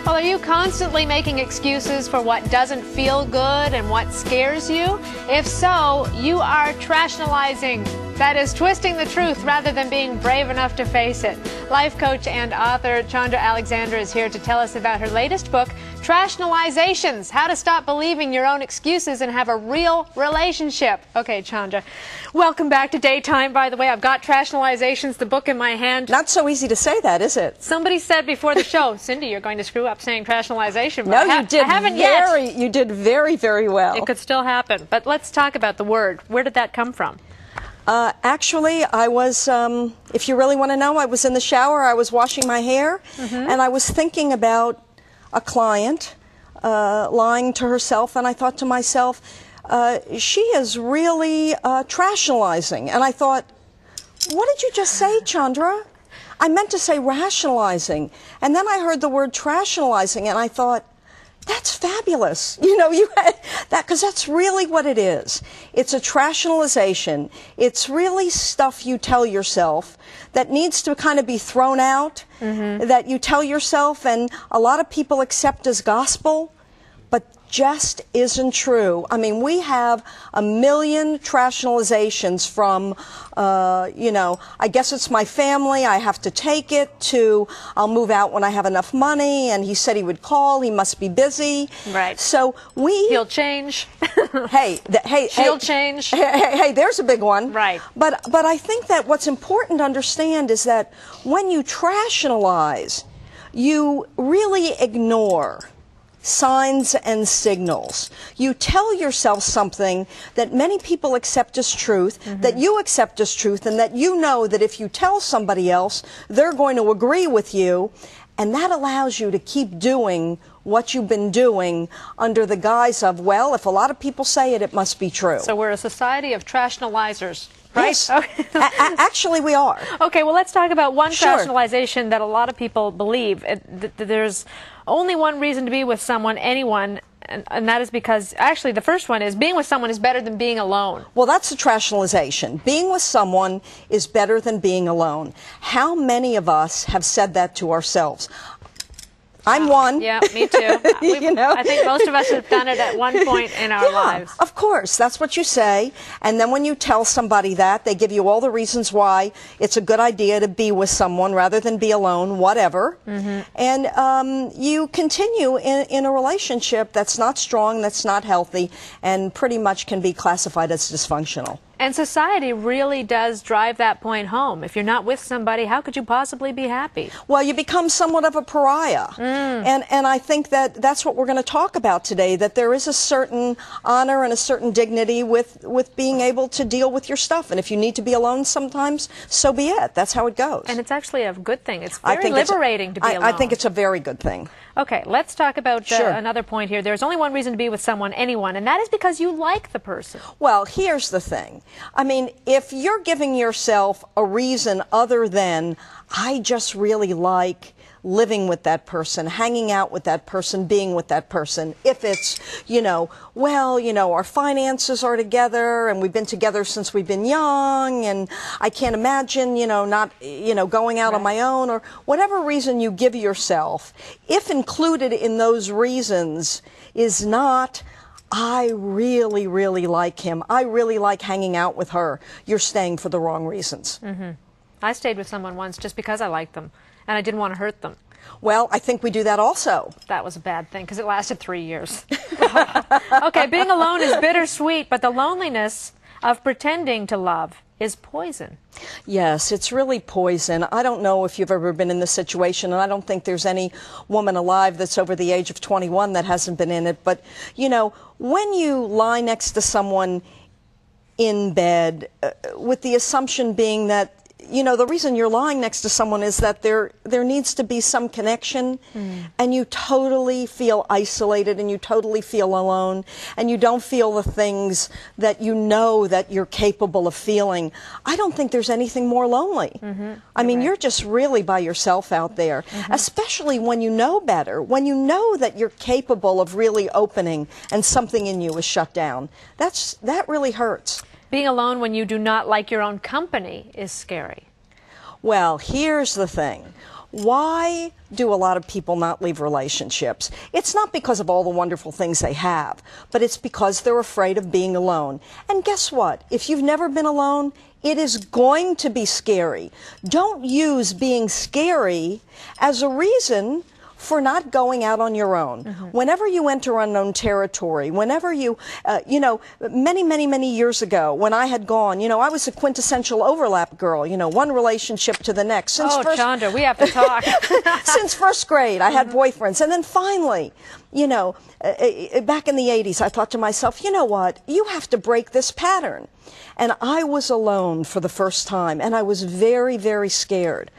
Well, are you constantly making excuses for what doesn't feel good and what scares you? If so, you are trashionalizing. That is twisting the truth rather than being brave enough to face it. Life coach and author Chandra is here to tell us about her latest book, Trashionalizations, How to Stop Believing Your Own Excuses and Have a Real Relationship. Okay, Chandra, welcome back to Daytime. By the way, I've got Trashionalizations, the book in my hand. Not so easy to say that, is it? Somebody said before the show, Cindy, you're going to screw up saying trashionalization. No, you did. I haven't yet. You did very, very well. It could still happen. But let's talk about the word. Where did that come from? Actually, I was, if you really want to know, I was in the shower, I was washing my hair, and I was thinking about a client lying to herself, and I thought to myself, she is really trashionalizing. And I thought, what did you just say, Chandra? I meant to say rationalizing. And then I heard the word trashionalizing, and I thought, that's fabulous. You know, you had that, because that's really what it is. It's a trashionalization. It's really stuff you tell yourself that needs to kind of be thrown out, that you tell yourself, and a lot of people accept as gospel, but just isn't true. I mean, we have a million trashionalizations from, you know, I guess it's my family, I have to take it, to I'll move out when I have enough money, and he said he would call, he must be busy. Right. So He'll change. She'll change. Hey, there's a big one. Right. But I think that what's important to understand is that when you trashionalize, you really ignore signs and signals. You tell yourself something that many people accept as truth, that you accept as truth, and that you know that if you tell somebody else, they're going to agree with you, and that allows you to keep doing what you've been doing under the guise of, well, if a lot of people say it, it must be true. So we're a society of trashionalizers. Right? Yes. Actually, we are. Okay, well, let's talk about one trashionalization that a lot of people believe. There's only one reason to be with someone, anyone, and that is because, actually, the first one is being with someone is better than being alone. Well, that's a trashionalization. Being with someone is better than being alone. How many of us have said that to ourselves? I'm one. Yeah, me too. You know? I think most of us have done it at one point in our lives. Of course, that's what you say. And then when you tell somebody that, they give you all the reasons why it's a good idea to be with someone rather than be alone, whatever. And you continue in a relationship that's not strong, that's not healthy, and pretty much can be classified as dysfunctional. And society really does drive that point home. If you're not with somebody, how could you possibly be happy? Well, you become somewhat of a pariah. And I think that that's what we're going to talk about today, that there is a certain honor and a certain dignity with being able to deal with your stuff. And if you need to be alone sometimes, so be it. That's how it goes. And it's actually a good thing. It's very liberating to be alone. I think it's a very good thing. Okay, let's talk about another point here. There's only one reason to be with someone, anyone, and that is because you like the person. Well, here's the thing. I mean, if you're giving yourself a reason other than, I just really like living with that person, hanging out with that person, being with that person. If it's, you know, well, you know, our finances are together and we've been together since we've been young and I can't imagine, you know, not, you know, going out on my own, or whatever reason you give yourself, if included in those reasons is not, I really, really like him, I really like hanging out with her, you're staying for the wrong reasons. I stayed with someone once just because I liked them. And I didn't want to hurt them. Well, I think we do that also. That was a bad thing, because it lasted 3 years. Okay, being alone is bittersweet, but the loneliness of pretending to love is poison. Yes, it's really poison. I don't know if you've ever been in this situation, and I don't think there's any woman alive that's over the age of 21 that hasn't been in it. But, you know, when you lie next to someone in bed, with the assumption being that, you know, the reason you're lying next to someone is that there needs to be some connection, and you totally feel isolated and you totally feel alone and you don't feel the things that you know that you're capable of feeling. I don't think there's anything more lonely. I mean, you're just really by yourself out there, especially when you know better, when you know that you're capable of really opening and something in you is shut down. That really hurts. Being alone when you do not like your own company is scary. Well, here's the thing. Why do a lot of people not leave relationships? It's not because of all the wonderful things they have, but it's because they're afraid of being alone. And guess what? If you've never been alone, it is going to be scary. Don't use being scary as a reason for not going out on your own. Whenever you enter unknown territory, whenever you, many years ago when I had gone, I was a quintessential overlap girl, one relationship to the next. Chandra, we have to talk. Since first grade, I had boyfriends. And then finally, back in the 80s, I thought to myself, you know what? You have to break this pattern. And I was alone for the first time, and I was very, very scared.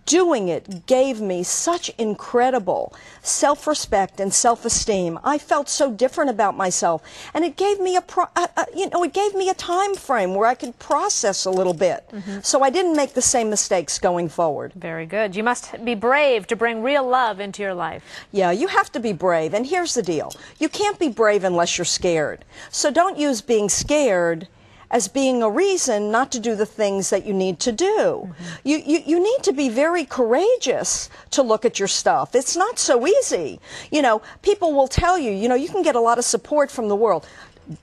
Doing it gave me such incredible self-respect and self-esteem. I felt so different about myself, and it gave me a time frame where I could process a little bit. So I didn't make the same mistakes going forward. Very good. You must be brave to bring real love into your life. Yeah, you have to be brave, and here's the deal. You can't be brave unless you're scared. So don't use being scared as being a reason not to do the things that you need to do. You need to be very courageous to look at your stuff. It's not so easy. People will tell you, you can get a lot of support from the world.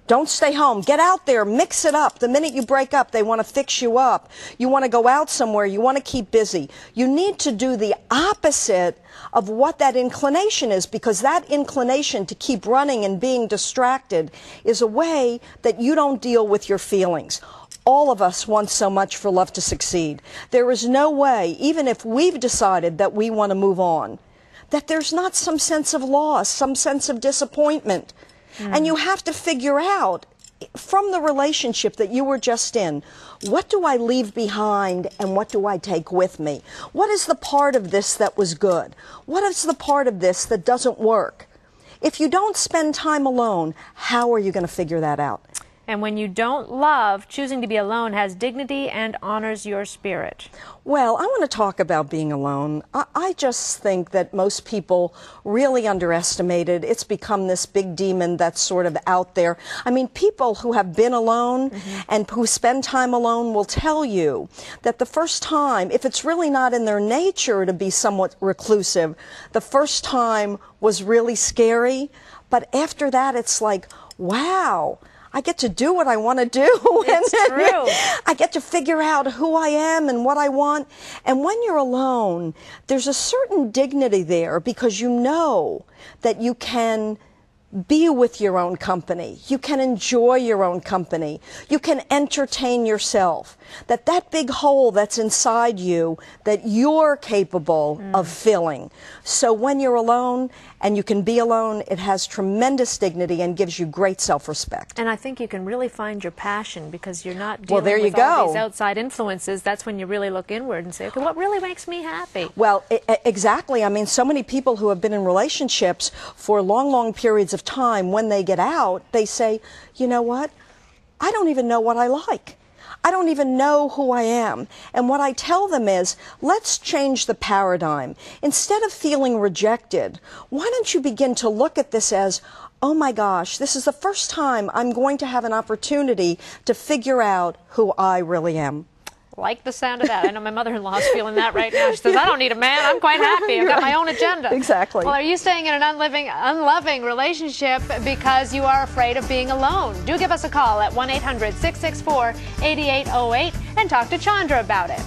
Don't stay home. Get out there. Mix it up. The minute you break up, they want to fix you up. You want to go out somewhere. You want to keep busy. You need to do the opposite of what that inclination is, because that inclination to keep running and being distracted is a way that you don't deal with your feelings. All of us want so much for love to succeed. There is no way, even if we've decided that we want to move on, that there's not some sense of loss, some sense of disappointment. And you have to figure out, from the relationship that you were just in, what do I leave behind and what do I take with me? What is the part of this that was good? What is the part of this that doesn't work? If you don't spend time alone, how are you going to figure that out? And when you don't love, choosing to be alone has dignity and honors your spirit. Well, I want to talk about being alone. I just think that most people really underestimate it. It's become this big demon that's sort of out there. I mean, people who have been alone and who spend time alone will tell you that the first time, if it's really not in their nature to be somewhat reclusive, the first time was really scary. But after that, it's like, wow, I get to do what I want to do. It's true. I get to figure out who I am and what I want. And when you're alone, there's a certain dignity there, because you know that you can be with your own company. You can enjoy your own company. You can entertain yourself. That big hole that's inside you, that you're capable of filling. So when you're alone and you can be alone, it has tremendous dignity and gives you great self-respect. And I think you can really find your passion, because you're not dealing with all these outside influences. That's when you really look inward and say, okay, what really makes me happy? Well, exactly. I mean, so many people who have been in relationships for long, long periods of time, when they get out, they say, you know what? I don't even know what I like. I don't even know who I am. And what I tell them is, let's change the paradigm. Instead of feeling rejected, why don't you begin to look at this as, oh my gosh, this is the first time I'm going to have an opportunity to figure out who I really am. Like the sound of that. I know my mother-in-law is feeling that right now. She says, I don't need a man. I'm quite happy. I've got my own agenda. Exactly. Well, are you staying in an unloving relationship because you are afraid of being alone? Do give us a call at 1-800-664-8808 and talk to Chandra about it.